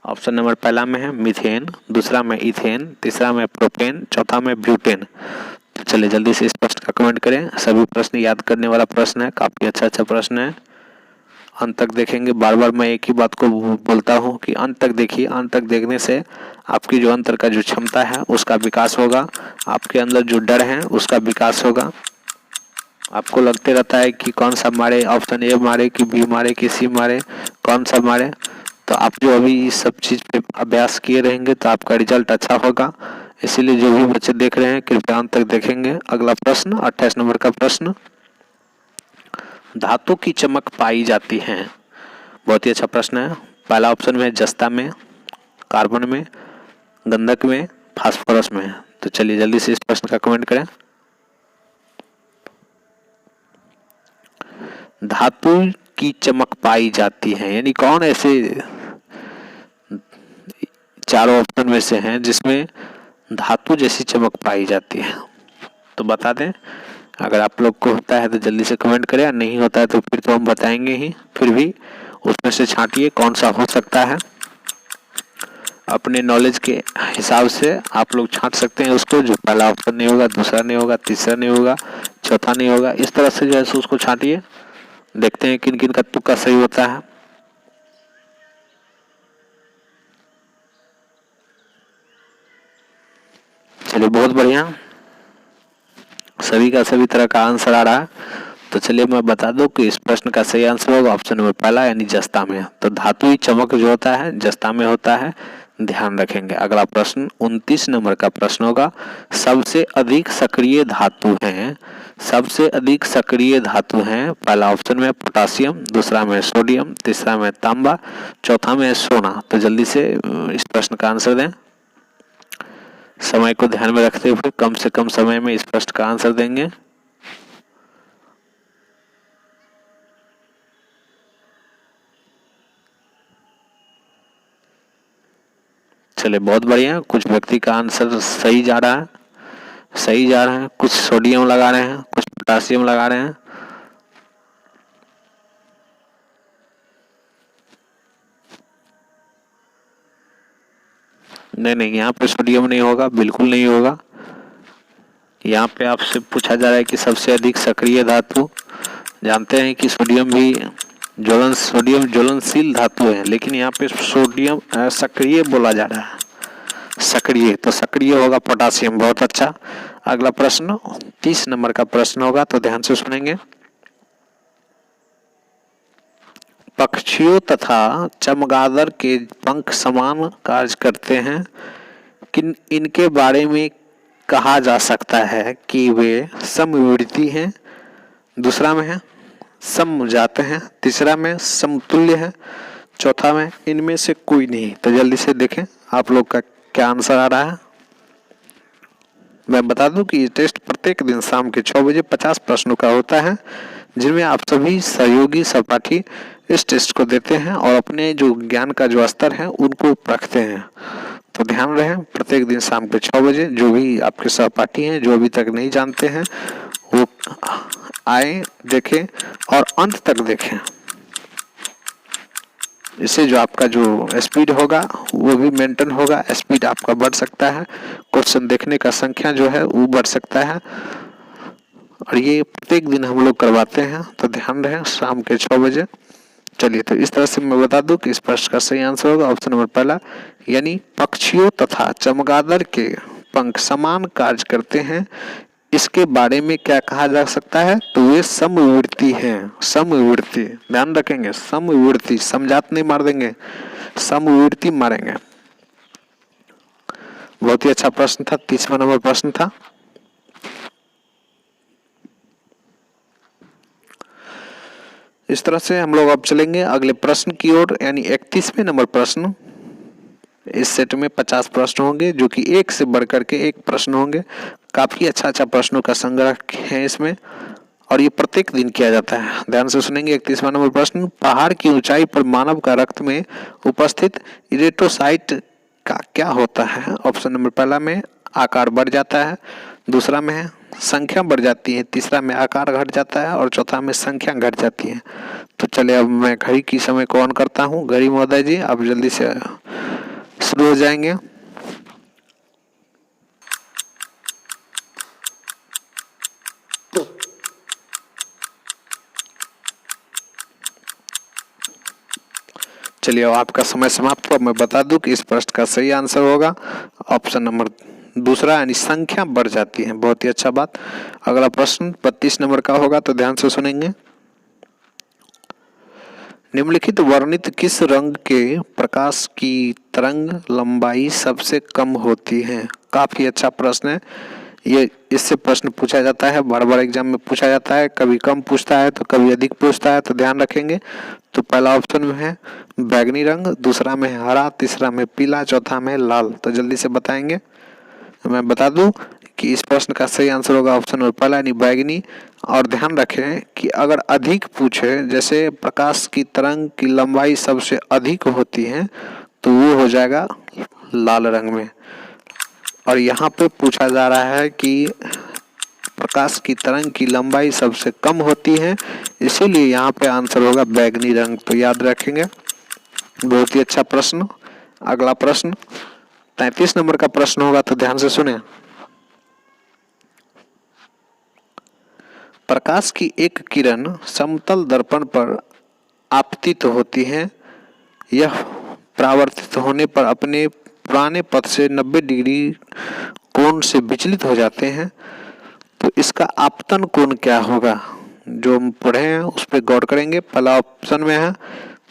ऑप्शन नंबर पहला में है मीथेन, दूसरा में इथेन, तीसरा में प्रोपेन, चौथा में ब्यूटेन। तो चलिए जल्दी से इस प्रश्न का कमेंट करें। सभी प्रश्न याद करने वाला प्रश्न है, काफी अच्छा प्रश्न है। अंत तक देखेंगे। बार बार मैं एक ही बात को बोलता हूँ कि अंत तक देखिए। अंत तक देखने से आपकी जो अंतर का जो क्षमता है उसका विकास होगा, आपके अंदर जो डर है उसका विकास होगा। आपको लगते रहता है कि कौन सा मारे, ऑप्शन ए मारे कि बी मारे कि सी मारे, कौन सा मारे। तो आप जो अभी इस सब चीज़ पे अभ्यास किए रहेंगे तो आपका रिजल्ट अच्छा होगा। इसीलिए जो भी बच्चे देख रहे हैं कृपया अंत तक देखेंगे। अगला प्रश्न 28 नंबर का प्रश्न, धातु की चमक पाई जाती है। बहुत ही अच्छा प्रश्न है। पहला ऑप्शन में जस्ता में, कार्बन में, गंधक में, फास्फोरस में। तो चलिए जल्दी से इस प्रश्न का कमेंट करें। धातु की चमक पाई जाती है यानी कौन ऐसे चारों ऑप्शन में से हैं जिसमें धातु जैसी चमक पाई जाती है? तो बता दें। अगर आप लोग को होता है तो जल्दी से कमेंट करें, और नहीं होता है तो फिर तो हम बताएंगे ही। फिर भी उसमें से छांटिए कौन सा हो सकता है। अपने नॉलेज के हिसाब से आप लोग छांट सकते हैं उसको। जो पहला ऑप्शन नहीं होगा, दूसरा नहीं होगा, तीसरा नहीं होगा, चौथा नहीं होगा, इस तरह से जो है उसको छांटिए। देखते हैं किन किन का तुक्का सही होता है। चलिए बहुत बढ़िया, सभी का सभी तरह का आंसर आ रहा है। तो चलिए मैं बता दूं कि इस प्रश्न का सही आंसर होगा ऑप्शन नंबर पहला यानी जस्ता में। तो धातुई चमक जो होता है जस्ता में होता है, ध्यान रखेंगे। अगला प्रश्न 29 नंबर का प्रश्न होगा, सबसे अधिक सक्रिय धातु हैं। सबसे अधिक सक्रिय धातु हैं। पहला ऑप्शन में पोटासियम, दूसरा में सोडियम, तीसरा में तांबा, चौथा में सोना। तो जल्दी से इस प्रश्न का आंसर दें। समय को ध्यान में रखते हुए कम से कम समय में इस प्रश्न का आंसर देंगे। चलिए बहुत बढ़िया, कुछ व्यक्ति का आंसर सही जा रहा है, कुछ सोडियम लगा रहे हैं, कुछ पोटासियम लगा रहे हैं। नहीं, यहाँ पे सोडियम नहीं होगा, बिल्कुल नहीं होगा। यहाँ पे आपसे पूछा जा रहा है कि सबसे अधिक सक्रिय धातु, जानते हैं कि सोडियम भी सोडियम ज्वलनशील धातु है, लेकिन यहाँ पे सोडियम सक्रिय बोला जा रहा है, सक्रिय, तो सक्रिय होगा पोटासियम। बहुत अच्छा। अगला प्रश्न 30 नंबर का प्रश्न होगा, तो ध्यान से सुनेंगे। पक्षियों तथा चमगादड़ के पंख समान कार्य करते हैं, किन इनके बारे में कहा जा सकता है कि वे समविवर्ती हैं, दूसरा में है समजात हैं, तीसरा में समतुल्य है, चौथा में इनमें से कोई नहीं। तो जल्दी से देखें आप लोग का क्या आंसर आ रहा है। मैं बता दूं कि ये टेस्ट प्रत्येक दिन शाम के 6 बजे 50 प्रश्नों का होता है, जिनमें आप सभी सहयोगी सहपाठी इस टेस्ट को देते हैं और अपने जो ज्ञान का जो स्तर है उनको रखते हैं। तो ध्यान रहे, प्रत्येक दिन शाम के 6 बजे जो भी आपके सहपाठी हैं, जो अभी तक नहीं जानते हैं, वो आए, देखें और अंत तक देखें। इससे जो आपका जो स्पीड होगा वो भी मेंटेन होगा, स्पीड आपका बढ़ सकता है, क्वेश्चन देखने का संख्या जो है वो बढ़ सकता है, और ये प्रत्येक दिन हम लोग करवाते हैं। तो ध्यान रहे, शाम के 6 बजे। चलिए, तो इस तरह से मैं बता दूं कि इस प्रश्न का सही आंसर होगा ऑप्शन नंबर पहला, यानी पक्षियों तथा चमगादड़ के पंख समान कार्य करते हैं, इसके बारे में क्या कहा जा सकता है, तो वे समविवर्ती हैं। समविवर्ती, ध्यान रखेंगे, समविवर्ती, समझात नहीं मार देंगे, समविवर्ती मारेंगे। बहुत ही अच्छा प्रश्न था, 30वां नंबर प्रश्न था। इस तरह से हम लोग अब चलेंगे अगले प्रश्न की ओर, यानी 31वें नंबर प्रश्न। इस सेट में 50 प्रश्न होंगे, जो कि एक से बढ़कर के एक प्रश्न होंगे। काफी अच्छा प्रश्नों का संग्रह है इसमें, और ये प्रत्येक दिन किया जाता है। ध्यान से सुनेंगे। 31वां नंबर प्रश्न, पहाड़ की ऊंचाई पर मानव का रक्त में उपस्थित इरेटोसाइट का क्या होता है। ऑप्शन नंबर पहला में आकार बढ़ जाता है, दूसरा में है संख्या बढ़ जाती है, तीसरा में आकार घट जाता है, और चौथा में संख्या घट जाती है। तो चलिए, अब मैं घड़ी की समय को ऑन करता हूँ। घड़ी महोदय जी, आप जल्दी से शुरू हो जाएंगे। चलिए, आपका समय समाप्त हुआ। मैं बता दूं कि इस प्रश्न का सही आंसर होगा ऑप्शन नंबर दूसरा, यानी संख्या बढ़ जाती है। बहुत ही अच्छा बात। अगला प्रश्न 32 नंबर का होगा, तो ध्यान से सुनेंगे। निम्नलिखित वर्णित किस रंग के प्रकाश की तरंग लंबाई सबसे कम होती है। काफी अच्छा प्रश्न है ये, इससे प्रश्न पूछा जाता है, बार बार एग्जाम में पूछा जाता है, कभी कम पूछता है तो कभी अधिक पूछता है। तो ध्यान रखेंगे। तो पहला ऑप्शन में है बैगनी रंग, दूसरा में है हरा, तीसरा में पीला, चौथा में लाल। तो जल्दी से बताएंगे। मैं बता दूं कि इस प्रश्न का सही आंसर होगा ऑप्शन नंबर पहला, यानी बैगनी। और ध्यान रखें कि अगर अधिक पूछे, जैसे प्रकाश की तरंग की लंबाई सबसे अधिक होती है, तो वो हो जाएगा लाल रंग में। और यहाँ पे पूछा जा रहा है कि प्रकाश की तरंग की लंबाई सबसे कम होती है, इसीलिए यहाँ पे आंसर होगा बैगनी रंग। तो याद रखेंगे। बहुत ही अच्छा प्रश्न। अगला प्रश्न 33 नंबर का प्रश्न होगा, तो ध्यान से सुने। प्रकाश की एक किरण समतल दर्पण पर आपतित होती है, यह परावर्तित होने पर अपने पुराने पथ से 90 डिग्री कोण से विचलित हो जाते हैं। तो इसका आपतन कोण क्या होगा, जो हम पढ़े हैं उस पर गौर करेंगे। पहला ऑप्शन में है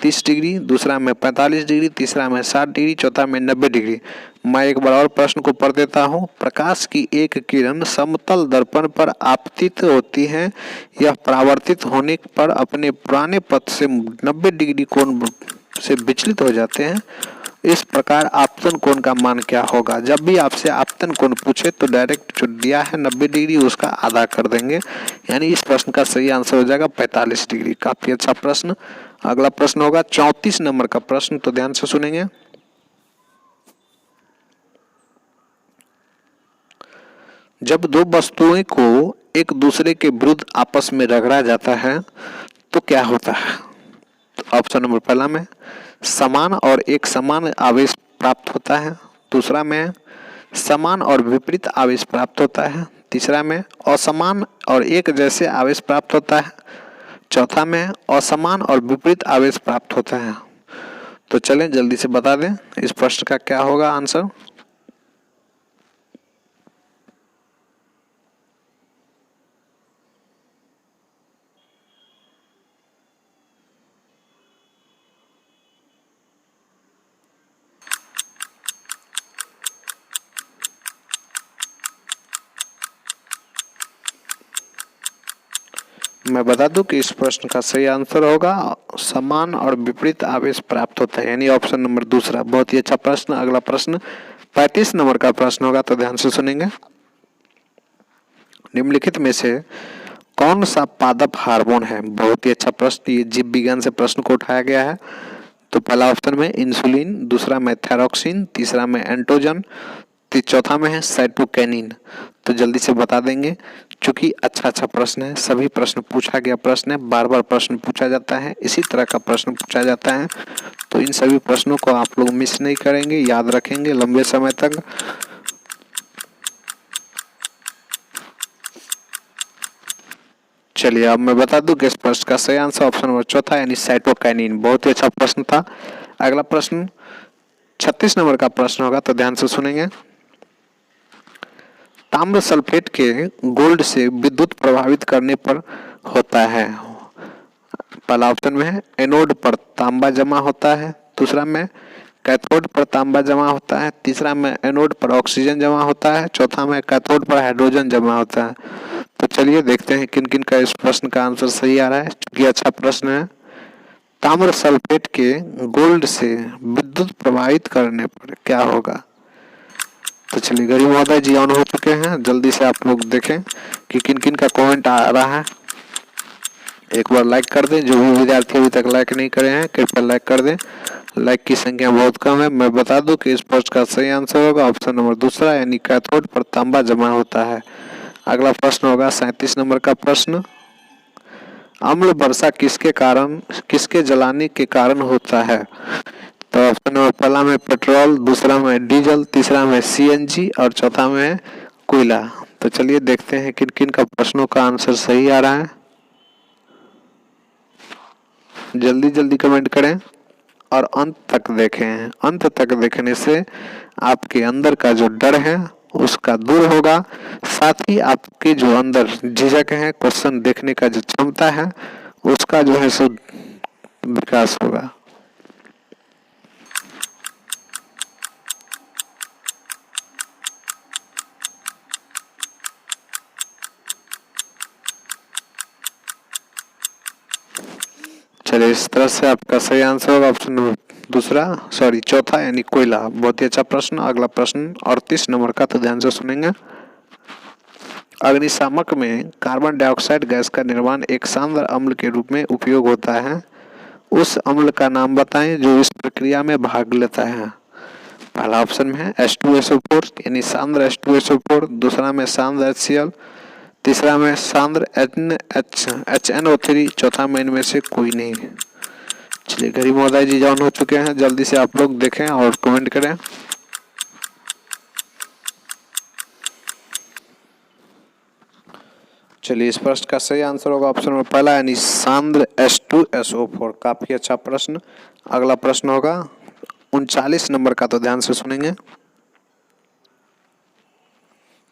30 डिग्री, दूसरा में 45 डिग्री, तीसरा में 60 डिग्री, चौथा में 90 डिग्री। मैं एक बार और प्रश्न को पढ़ देता हूँ। प्रकाश की एक किरण समतल दर्पण पर आपतित होती है, यह परावर्तित होने पर अपने पुराने पथ से 90 डिग्री कोण से विचलित हो जाते हैं। इस प्रकार आपतन कोण का मान क्या होगा। जब भी आपसे आपतन कोण पूछे तो डायरेक्ट जो दिया है 90 डिग्री उसका आधा कर देंगे, यानी इस प्रश्न का सही आंसर हो जाएगा 45 डिग्री। काफी अच्छा प्रश्न। अगला प्रश्न होगा 34 नंबर का प्रश्न, तो ध्यान से सुनेंगे। जब दो वस्तुओं को एक दूसरे के विरुद्ध आपस में रगड़ा जाता है तो क्या होता है। तो ऑप्शन नंबर पहला में समान और एक समान आवेश प्राप्त होता है, दूसरा में समान और विपरीत आवेश प्राप्त होता है, तीसरा में असमान और एक जैसे आवेश प्राप्त होता है, चौथा में असमान और विपरीत आवेश प्राप्त होता है। तो चलें जल्दी से बता दें इस प्रश्न का क्या होगा आंसर। मैं बता दूं कि इस प्रश्न का सही आंसर होगा समान और विपरीत आवेश प्राप्त होता है, यानी ऑप्शन नंबर दूसरा। बहुत ही अच्छा प्रश्न। अगला प्रश्न 35 नंबर का प्रश्न होगा, तो ध्यान से सुनेंगे। निम्नलिखित में से कौन सा पादप हार्मोन है? बहुत ही अच्छा प्रश्न, ये जीव विज्ञान से प्रश्न को उठाया गया है। तो पहला ऑप्शन में इंसुलिन, दूसरा में थायरॉक्सिन, तीसरा में एंड्रोजन, चौथा में है साइटोकिनिन। तो जल्दी से बता देंगे, क्योंकि अच्छा प्रश्न है, सभी प्रश्न पूछा गया प्रश्न है, बार बार प्रश्न पूछा जाता है, इसी तरह का प्रश्न पूछा जाता है। तो इन सभी प्रश्नों को आप लोग मिस नहीं करेंगे, याद रखेंगे लंबे समय तक। चलिए अब मैं बता दूं कि इस प्रश्न का सही आंसर ऑप्शन नंबर चौथा यानी साइटोकिनिन। बहुत ही अच्छा प्रश्न था। अगला प्रश्न 36 नंबर का प्रश्न होगा, तो ध्यान से सुनेंगे। ताम्र सल्फेट के गोल्ड से विद्युत प्रभावित करने पर होता है। पहला ऑप्शन में है एनोड पर तांबा जमा होता है, दूसरा में कैथोड पर तांबा जमा होता है, तीसरा में एनोड पर ऑक्सीजन जमा होता है, चौथा में कैथोड पर हाइड्रोजन जमा होता है। तो चलिए देखते हैं किन किन का इस प्रश्न का आंसर सही आ रहा है, क्योंकि अच्छा प्रश्न है। ताम्र सल्फेट के गोल्ड से विद्युत प्रभावित करने पर क्या होगा? तो चलिए गरीब महोदय जी ऑन हो चुके हैं, जल्दी से आप लोग देखें कि किन किन का कमेंट आ रहा है। एक बार लाइक कर दें, जो भी विद्यार्थी अभी तक लाइक नहीं करे हैं कृपया लाइक कर दें, लाइक की संख्या बहुत कम है। मैं बता दूं कि इस प्रश्न का सही आंसर होगा ऑप्शन नंबर दूसरा यानी कैथोड पर तांबा जमा होता है। अगला प्रश्न होगा 37 नंबर का प्रश्न। अम्ल वर्षा किसके जलाने के कारण होता है? तो ऑप्शन नंबर पहला में पेट्रोल, दूसरा में डीजल, तीसरा में सीएनजी और चौथा में कोयला। तो चलिए देखते हैं किन किन का प्रश्नों का आंसर सही आ रहा है। जल्दी जल्दी कमेंट करें और अंत तक देखें। अंत तक देखने से आपके अंदर का जो डर है उसका दूर होगा, साथ ही आपके जो अंदर झिझक है, क्वेश्चन देखने का जो क्षमता है उसका जो है सो विकास होगा। चलिए इस तरह से आपका सही आंसर होगा ऑप्शन नंबर चौथा यानी कोयला। बहुत ही अच्छा प्रश्न। अगला प्रश्न 38 नंबर का, तो ध्यान से सुनेंगे। अग्निशामक में कार्बन डाइऑक्साइड गैस का निर्माण एक सांद्र अम्ल के रूप में उपयोग होता है। उस अम्ल का नाम बताएं जो इस प्रक्रिया में भाग लेता है। पहला ऑप्शन में है H2SO4 यानी सांद्र H2SO4, दूसरा में सांद्र HCl, तीसरा में सांद्र HNO3, चौथा में इनमें से कोई नहीं। चलिए गरीब महोदय जी जॉइन हो चुके हैं, जल्दी से आप लोग देखें और कमेंट करें। चलिए इस प्रश्न का सही आंसर होगा ऑप्शन नंबर पहला यानी सांद्र H2SO4। काफी अच्छा प्रश्न। अगला प्रश्न होगा 39 नंबर का, तो ध्यान से सुनेंगे।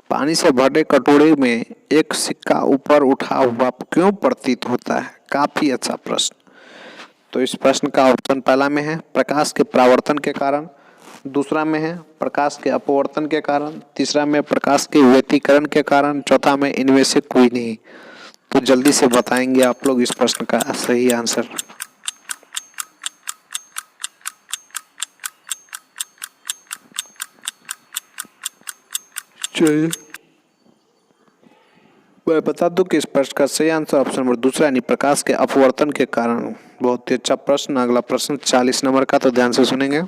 पानी से भरे कटोरे में एक सिक्का ऊपर उठा हुआ क्यों प्रतीत होता है? काफी अच्छा प्रश्न। तो इस प्रश्न का ऑप्शन पहला में है प्रकाश के परावर्तन के कारण, दूसरा में है प्रकाश के अपवर्तन के कारण, तीसरा में प्रकाश के व्यतिकरण के कारण, चौथा में इनमें से कोई नहीं। तो जल्दी से बताएंगे आप लोग इस प्रश्न का सही आंसर। चलिए मैं बता दूं कि इस प्रश्न का सही आंसर ऑप्शन नंबर दूसरा यानी प्रकाश के अपवर्तन के कारण। बहुत ही अच्छा प्रश्न। अगला प्रश्न 40 नंबर का, तो ध्यान से सुनेंगे।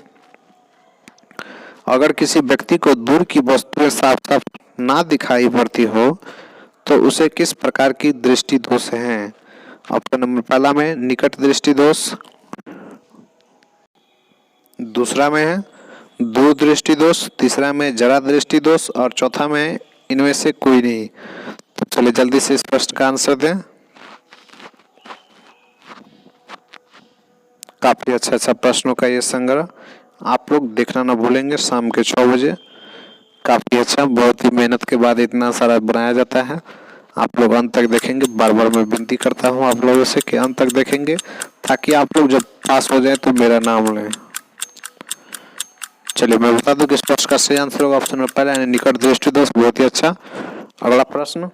अगर किसी व्यक्ति को दूर की वस्तुएं साफ साफ ना दिखाई पड़ती हो तो उसे किस प्रकार की दृष्टि दोष है? ऑप्शन नंबर पहला में निकट दृष्टि दोष, दूसरा में है दूर दृष्टि दोष, तीसरा में जरा दृष्टि दोष और चौथा में इनमें से कोई नहीं। तो चलिए जल्दी से इस प्रश्न का आंसर दें। काफी अच्छा प्रश्नों का ये संग्रह आप लोग देखना ना भूलेंगे शाम के 6 बजे। काफी अच्छा, बहुत ही मेहनत के बाद इतना सारा बनाया जाता है। आप लोग अंत तक देखेंगे, बार बार मैं विनती करता हूँ आप लोगों से कि अंत तक देखेंगे, ताकि आप लोग जब पास हो जाए तो मेरा नाम लें। चलिए मैं बता दूं कि इस प्रश्न का सही आंसर होगा ऑप्शन नंबर पहला, यानी निकट दृष्टि दोष। बहुत ही अच्छा। अगला प्रश्न,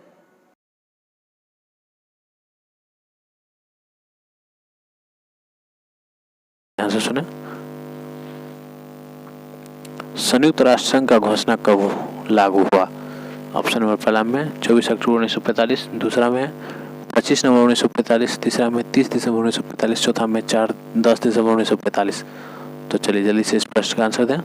ध्यान से सुने। संयुक्त राष्ट्र संघ का घोषणा कब लागू हुआ? ऑप्शन नंबर पहला में 24 अक्टूबर 1945, दूसरा में 25 नवंबर 1945, तीसरा में 30 दिसंबर 1945, चौथा में 10 दिसंबर 1945। तो चलिए जल्दी से इस प्रश्न का आंसर दें।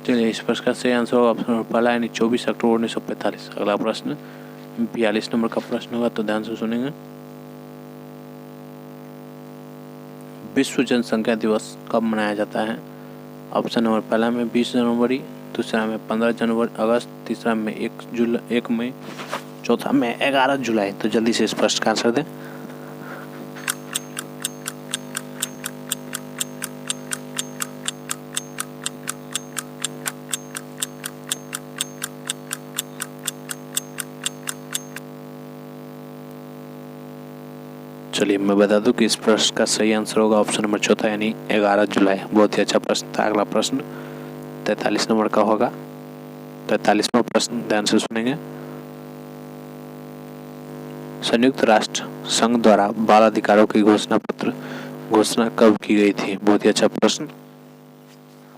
चलिए इस प्रश्न का सही आंसर होगा ऑप्शन नंबर पहला, यानी 24 अक्टूबर 1945। अगला प्रश्न 42 नंबर का प्रश्न होगा, तो ध्यान से सुनेंगे। विश्व जनसंख्या दिवस कब मनाया जाता है? ऑप्शन नंबर पहला में 20 जनवरी, दूसरा में 15 जनवरी अगस्त, तीसरा में 1 मई, चौथा में 11 जुलाई। तो जल्दी से इस प्रश्न का आंसर दें। चलिए मैं बता दूं कि इस प्रश्न का सही आंसर होगा ऑप्शन नंबर चौथा, यानी 11 जुलाई। बहुत ही अच्छा प्रश्न था। अगला प्रश्न 43 नंबर का होगा। 43वां प्रश्न ध्यान से सुनेंगे। संयुक्त राष्ट्र संघ द्वारा बाल अधिकारों की घोषणा कब की गई थी? बहुत ही अच्छा प्रश्न।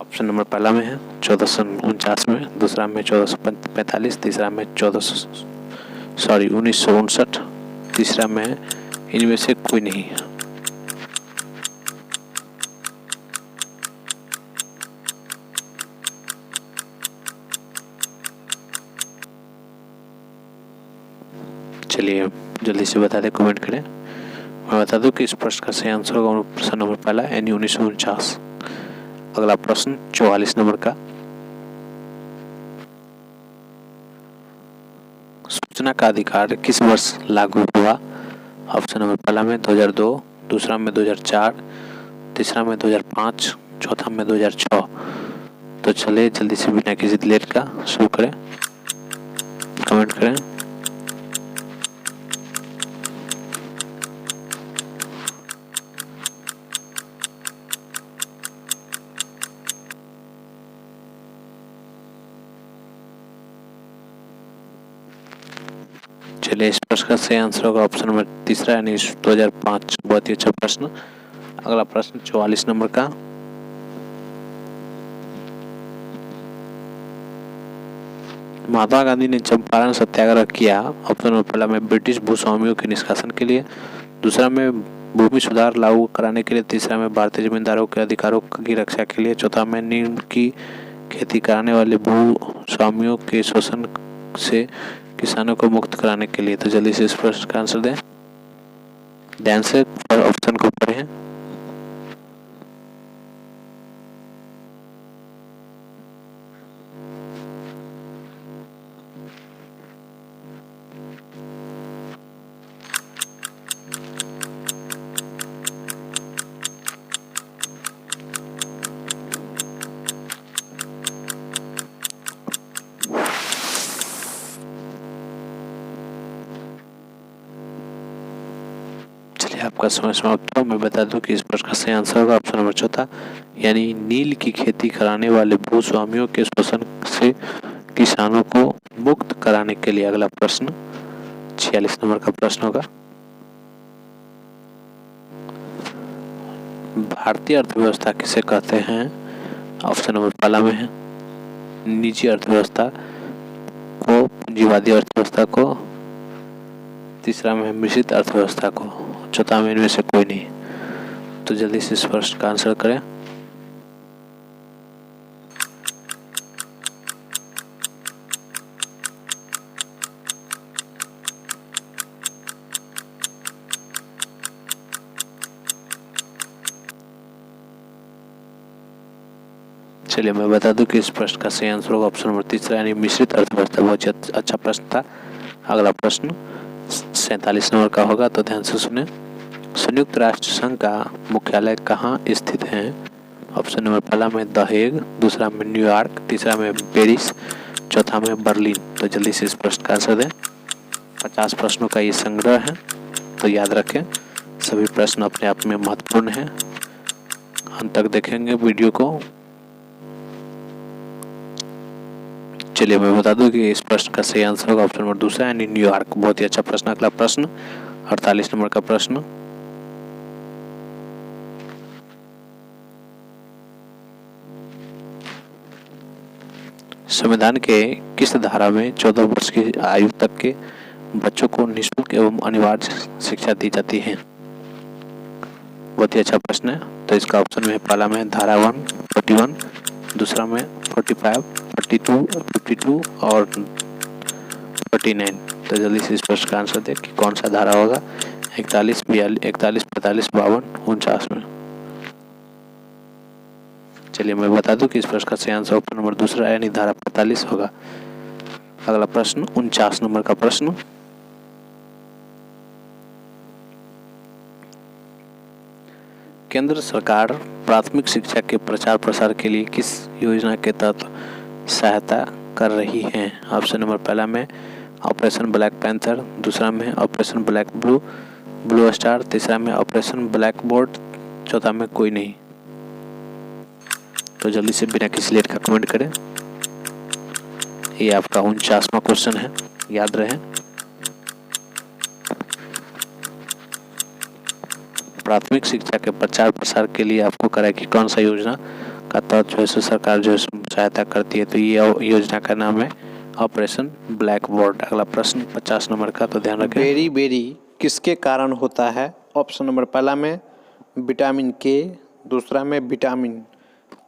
ऑप्शन नंबर पहला में है 1449 में, दूसरा में 1445, तीसरा में 1959, तीसरा में है इनमें से कोई नहीं। चलिए जल्दी से बता दें, कमेंट करें। मैं बता दूं कि इस प्रश्न का सही आंसर होगा प्रश्न नंबर पहला, यानी 1949। अगला प्रश्न 44 नंबर का। सूचना का अधिकार किस वर्ष लागू हुआ? ऑप्शन नंबर पहला में 2002, दूसरा में 2004, तीसरा में 2005, चौथा में 2006। तो चलिए जल्दी से बिना किसी लेट का शुरू करें, कमेंट करें। चलिए इस प्रश्न का सही आंसर होगा ऑप्शन नंबर तीसरा, यानी 2005। बहुत ही अच्छा प्रश्न। अगला प्रश्न 44 नंबर का। महात्मा गांधी ने चंपारण सत्याग्रह किया। ऑप्शन नंबर पहला में ब्रिटिश भूस्वामियों के निष्कासन के लिए, दूसरा में भूमि सुधार लागू कराने के लिए, तीसरा में भारतीय जमींदारों के अधिकारों की रक्षा के लिए, चौथा में नीम की खेती कराने वाले भूस्वामियों के शोषण से किसानों को मुक्त कराने के लिए। तो जल्दी से इस प्रश्न का आंसर दें, ध्यान से ऑप्शन को पढ़ें। आपका समय समाप्त हो। मैं बता दूं कि इस प्रश्न का सही आंसर होगा ऑप्शन नंबर चौथा, यानी नील की खेती कराने वाले भूस्वामियों के शोषण से किसानों को मुक्त कराने के लिए। अगला प्रश्न 46 नंबर का प्रश्न होगा। भारतीय अर्थव्यवस्था किसे कहते हैं? ऑप्शन नंबर पहला में है निजी अर्थव्यवस्था, पूंजीवादी अर्थव्यवस्था को, तीसरा में मिश्रित अर्थव्यवस्था को, चौथा में इनमें से कोई नहीं। तो जल्दी से इस प्रश्न का आंसर करें। चलिए मैं बता दूं कि इस प्रश्न का सही आंसर होगा ऑप्शन नंबर तीसरा, यानी मिश्रित अर्थव्यवस्था। बहुत ही अच्छा प्रश्न था। अगला प्रश्न 47 नंबर का होगा, तो ध्यान से सुने। संयुक्त राष्ट्र संघ का मुख्यालय कहाँ स्थित है? ऑप्शन नंबर पहला में द हेग, दूसरा में न्यूयॉर्क, तीसरा में पेरिस, चौथा में बर्लिन। तो जल्दी से इस प्रश्न का आंसर दें। 50 प्रश्नों का ये संग्रह है, तो याद रखें सभी प्रश्न अपने आप में महत्वपूर्ण हैं। अंत तक देखेंगे वीडियो को। चलिए मैं बता दूं कि इस प्रश्न का सही आंसर होगा ऑप्शन नंबर दूसरा, यानी न्यूयॉर्क। बहुत ही अच्छा प्रश्न। अगला प्रश्न 48 नंबर का प्रश्न। संविधान के किस धारा में 14 वर्ष की आयु तक के बच्चों को निःशुल्क एवं अनिवार्य शिक्षा दी जाती है? बहुत ही अच्छा प्रश्न है। तो इसका ऑप्शन में पहला में धारा 1 41, दूसरा में 45, 42, 52 और 49। तो जल्दी से इस प्रश्न का आंसर दें कि कौन सा धारा होगा 41, 42, 41, 45, 52, 49 में। चलिए मैं बता दूं कि इस प्रश्न का सही आंसर ऑप्शन नंबर दूसरा, यानी धारा 45 होगा। अगला प्रश्न 49 नंबर का प्रश्न। केंद्र सरकार प्राथमिक शिक्षा के प्रचार प्रसार के लिए किस योजना के तहत सहायता कर रही है? ऑप्शन नंबर पहला में ऑपरेशन ब्लैक पैंथर, दूसरा में ऑपरेशन ब्लू स्टार, तीसरा में ऑपरेशन ब्लैक बोर्ड, चौथा में कोई नहीं। तो जल्दी से बिना किसी लेट का कमेंट करें। ये आपका 49वां क्वेश्चन है, याद रहे। प्राथमिक शिक्षा के प्रचार प्रसार के लिए आपको करें कि कौन सा योजना का तहत जो है सरकार जो है सहायता करती है। तो ये योजना का नाम है ऑपरेशन ब्लैक बोर्ड। अगला प्रश्न 50 नंबर का, तो ध्यान रखें। बेरी बेरी किसके कारण होता है? ऑप्शन नंबर पहला में विटामिन के, दूसरा में विटामिन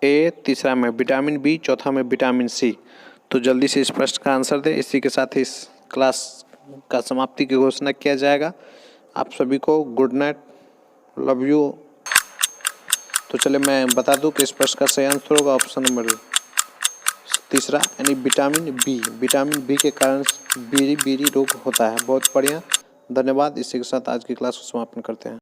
ए, तीसरा में विटामिन बी, चौथा में विटामिन सी। तो जल्दी से इस प्रश्न का आंसर दें। इसी के साथ इस क्लास का समाप्ति की घोषणा किया जाएगा। आप सभी को गुड नाइट, लव यू। तो चलिए मैं बता दूं कि इस प्रश्न का सही आंसर होगा ऑप्शन नंबर तीसरा, यानी विटामिन बी। विटामिन बी के कारण बेरी बेरी रोग होता है। बहुत बढ़िया, धन्यवाद। इसी के साथ आज की क्लास को समापन करते हैं।